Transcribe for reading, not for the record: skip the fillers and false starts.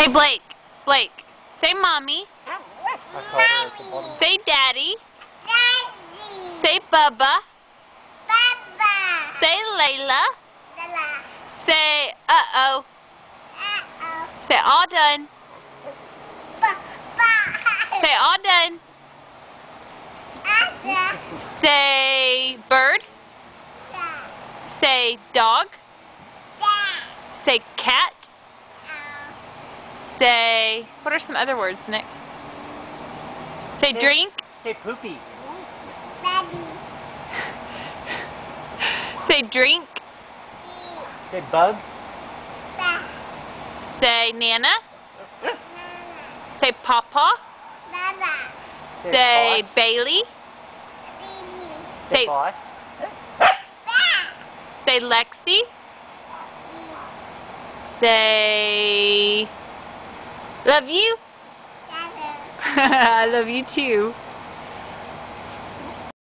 Hey, Blake. Blake. Say mommy. I called her at the bottom. Say daddy. Daddy. Say Bubba. Baba. Say Layla. Lala. Say uh-oh. Uh-oh. Say all done. Ba. Say all done. Ada. Say bird. Da. Say dog. Da. Say cat. Oh. Say, what are some other words, Nick? Say drink. Say poopy. Baby. Say drink. Say bug. Ba. Say Nana. Nana. Say Papa. Baba. Say boss. Bailey. Baby. Say Say boss. Ba. Say Lexi. Say love you. Dada. I love you too.